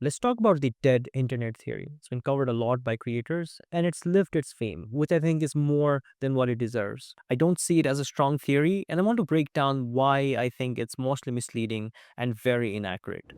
Let's talk about the dead internet theory. It's been covered a lot by creators and it's lived its fame, which I think is more than what it deserves. I don't see it as a strong theory, and I want to break down why I think it's mostly misleading and very inaccurate.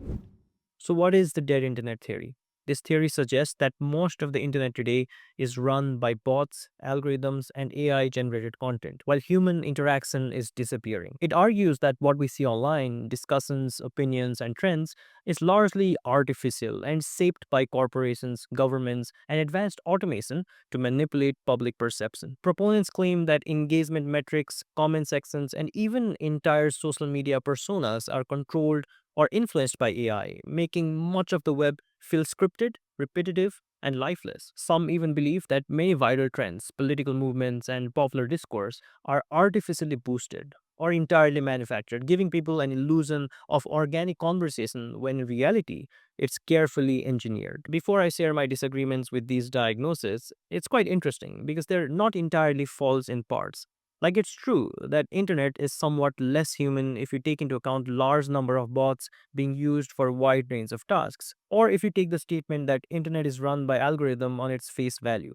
So, what is the dead internet theory? This theory suggests that most of the internet today is run by bots, algorithms, and AI generated content, while human interaction is disappearing. It argues that what we see online, discussions, opinions, and trends, is largely artificial and shaped by corporations, governments, and advanced automation to manipulate public perception. Proponents claim that engagement metrics, comment sections, and even entire social media personas are controlled or influenced by AI, making much of the web feel scripted, repetitive, and lifeless. Some even believe that many viral trends, political movements, and popular discourse are artificially boosted or entirely manufactured, giving people an illusion of organic conversation when in reality, it's carefully engineered. Before I share my disagreements with these diagnoses, it's quite interesting because they're not entirely false in parts. Like it's true that internet is somewhat less human if you take into account large number of bots being used for a wide range of tasks, or if you take the statement that internet is run by algorithm on its face value.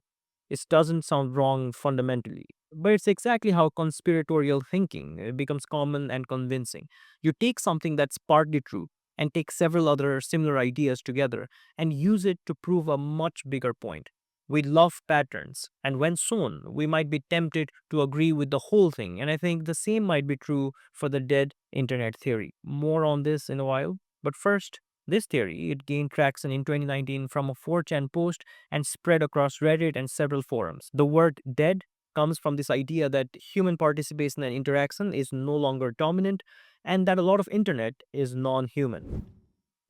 It doesn't sound wrong fundamentally, but it's exactly how conspiratorial thinking becomes common and convincing. You take something that's partly true and take several other similar ideas together and use it to prove a much bigger point. We love patterns, and when shown, we might be tempted to agree with the whole thing. And I think the same might be true for the dead internet theory. More on this in a while. But first, this theory, it gained traction in 2019 from a 4chan post and spread across Reddit and several forums. The word dead comes from this idea that human participation and interaction is no longer dominant and that a lot of internet is non-human.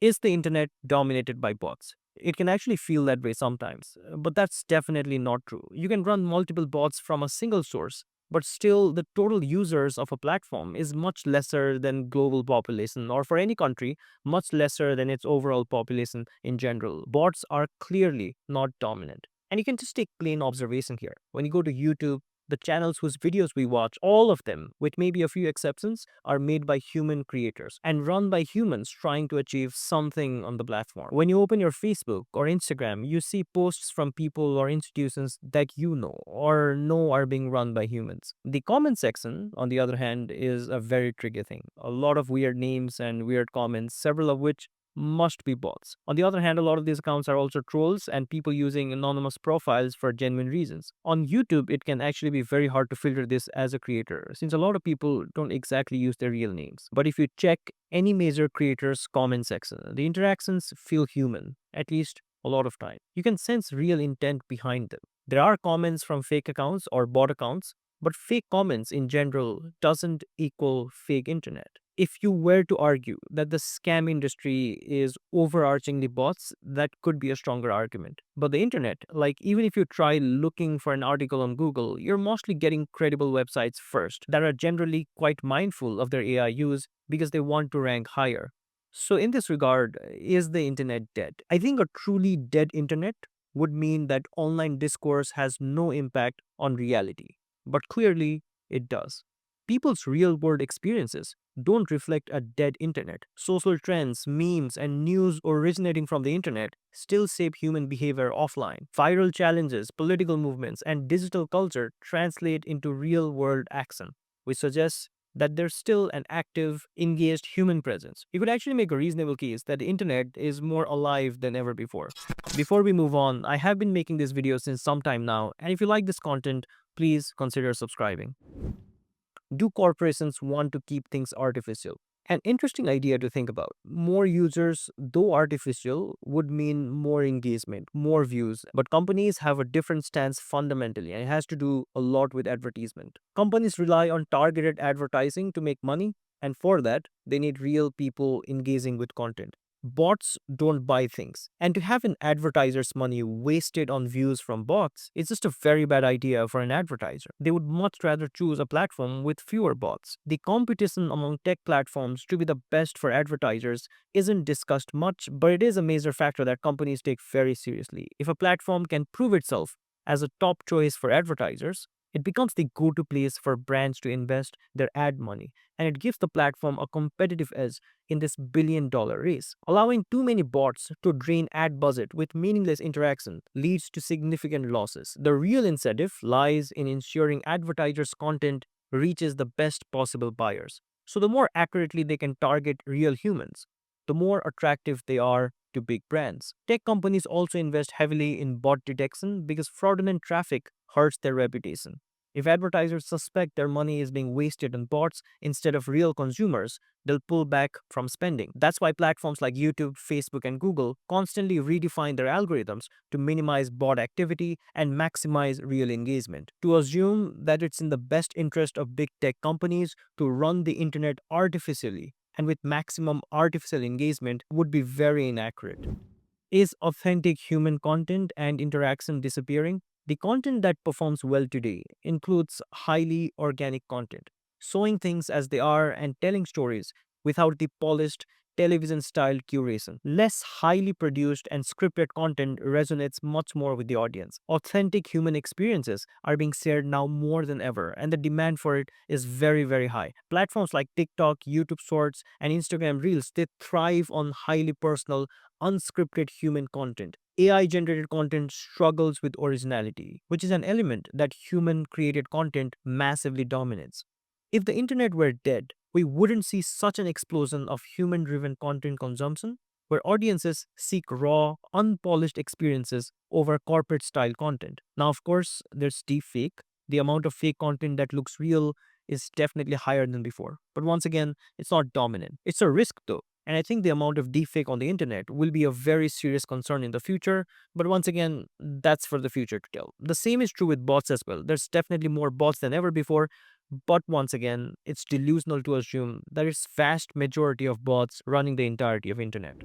Is the internet dominated by bots? It can actually feel that way sometimes, but that's definitely not true. You can run multiple bots from a single source, but still the total users of a platform is much lesser than global population or for any country, much lesser than its overall population in general. Bots are clearly not dominant. And you can just take plain observation here. When you go to YouTube, the channels whose videos we watch, all of them, with maybe a few exceptions, are made by human creators and run by humans trying to achieve something on the platform. When you open your Facebook or Instagram, you see posts from people or institutions that you know or know are being run by humans. The comment section, on the other hand, is a very tricky thing. A lot of weird names and weird comments, several of which must be bots. On the other hand, a lot of these accounts are also trolls and people using anonymous profiles for genuine reasons. On YouTube, it can actually be very hard to filter this as a creator, since a lot of people don't exactly use their real names. But if you check any major creator's comment section, the interactions feel human, at least a lot of time. You can sense real intent behind them. There are comments from fake accounts or bot accounts, but fake comments in general doesn't equal fake internet. If you were to argue that the scam industry is overarchingly bots, that could be a stronger argument. But the internet, like even if you try looking for an article on Google, you're mostly getting credible websites first that are generally quite mindful of their AI use because they want to rank higher. So, in this regard, is the internet dead? I think a truly dead internet would mean that online discourse has no impact on reality. But clearly, it does. People's real world experiences don't reflect a dead internet. Social trends, memes, and news originating from the internet still shape human behavior offline. Viral challenges, political movements, and digital culture translate into real world action, which suggests that there's still an active, engaged human presence. You could actually make a reasonable case that the internet is more alive than ever before. Before we move on, I have been making this video since some time now, and if you like this content, please consider subscribing. Do corporations want to keep things artificial? An interesting idea to think about. More users, though artificial, would mean more engagement, more views. But companies have a different stance fundamentally, and it has to do a lot with advertisement. Companies rely on targeted advertising to make money, and for that, they need real people engaging with content. Bots don't buy things. And to have an advertiser's money wasted on views from bots is just a very bad idea for an advertiser. They would much rather choose a platform with fewer bots. The competition among tech platforms to be the best for advertisers isn't discussed much, but it is a major factor that companies take very seriously. If a platform can prove itself as a top choice for advertisers, It becomes the go to place for brands to invest their ad money, and it gives the platform a competitive edge in this billion-dollar race. Allowing too many bots to drain ad budget with meaningless interaction leads to significant losses. The real incentive lies in ensuring advertisers' content reaches the best possible buyers. So, the more accurately they can target real humans, the more attractive they are to big brands. Tech companies also invest heavily in bot detection because fraudulent traffic hurts their reputation. If advertisers suspect their money is being wasted on bots instead of real consumers, they'll pull back from spending. That's why platforms like YouTube, Facebook, and Google constantly redefine their algorithms to minimize bot activity and maximize real engagement. To assume that it's in the best interest of big tech companies to run the internet artificially and with maximum artificial engagement would be very inaccurate. Is authentic human content and interaction disappearing? The content that performs well today includes highly organic content, showing things as they are and telling stories without the polished television style curation. Less highly produced and scripted content resonates much more with the audience. Authentic human experiences are being shared now more than ever, and the demand for it is very, very high. Platforms like TikTok, YouTube Shorts, and Instagram Reels, they thrive on highly personal, unscripted human content. AI generated content struggles with originality, which is an element that human created content massively dominates. If the internet were dead, we wouldn't see such an explosion of human driven content consumption where audiences seek raw, unpolished experiences over corporate style content. Now, of course, there's deepfake. The amount of fake content that looks real is definitely higher than before. But once again, it's not dominant. It's a risk though. And I think the amount of deepfake on the internet will be a very serious concern in the future. But once again, that's for the future to tell. The same is true with bots as well. There's definitely more bots than ever before. But once again, it's delusional to assume that it's vast majority of bots running the entirety of internet.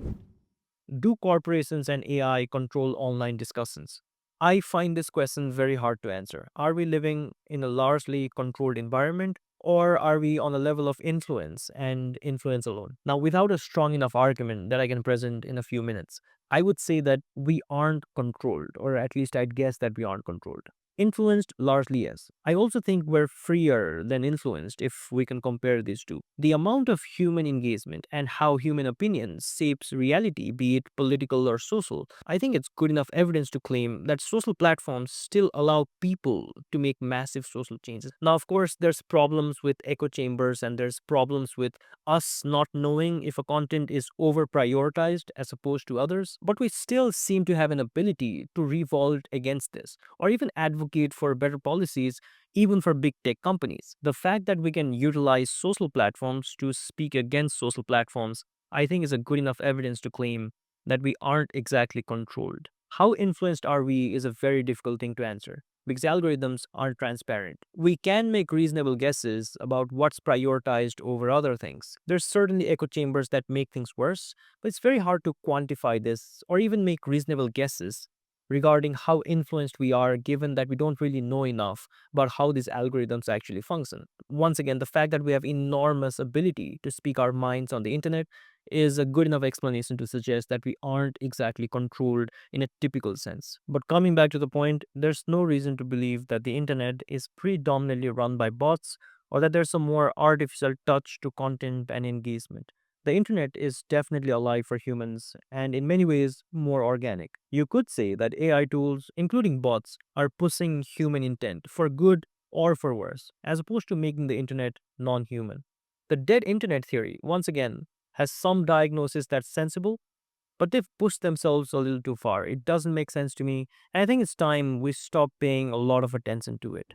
Do corporations and AI control online discussions? I find this question very hard to answer. Are we living in a largely controlled environment, or are we on a level of influence and influence alone? Now, without a strong enough argument that I can present in a few minutes, I would say that we aren't controlled, or at least I'd guess that we aren't controlled. Influenced largely, yes. I also think we're freer than influenced if we can compare these two. The amount of human engagement and how human opinion shapes reality, be it political or social, I think it's good enough evidence to claim that social platforms still allow people to make massive social changes. Now, of course, there's problems with echo chambers and there's problems with us not knowing if a content is over prioritized as opposed to others, but we still seem to have an ability to revolt against this or even advocate for better policies, even for big tech companies. The fact that we can utilize social platforms to speak against social platforms, I think, is a good enough evidence to claim that we aren't exactly controlled. How influenced are we is a very difficult thing to answer because algorithms aren't transparent. We can make reasonable guesses about what's prioritized over other things. There's certainly echo chambers that make things worse, but it's very hard to quantify this or even make reasonable guesses regarding how influenced we are given that we don't really know enough about how these algorithms actually function. Once again, the fact that we have enormous ability to speak our minds on the internet is a good enough explanation to suggest that we aren't exactly controlled in a typical sense. But coming back to the point, there's no reason to believe that the internet is predominantly run by bots or that there's a more artificial touch to content and engagement. The internet is definitely alive for humans and in many ways more organic. You could say that AI tools, including bots, are pushing human intent for good or for worse, as opposed to making the internet non human. The dead internet theory, once again, has some diagnosis that's sensible, but they've pushed themselves a little too far. It doesn't make sense to me, and I think it's time we stop paying a lot of attention to it.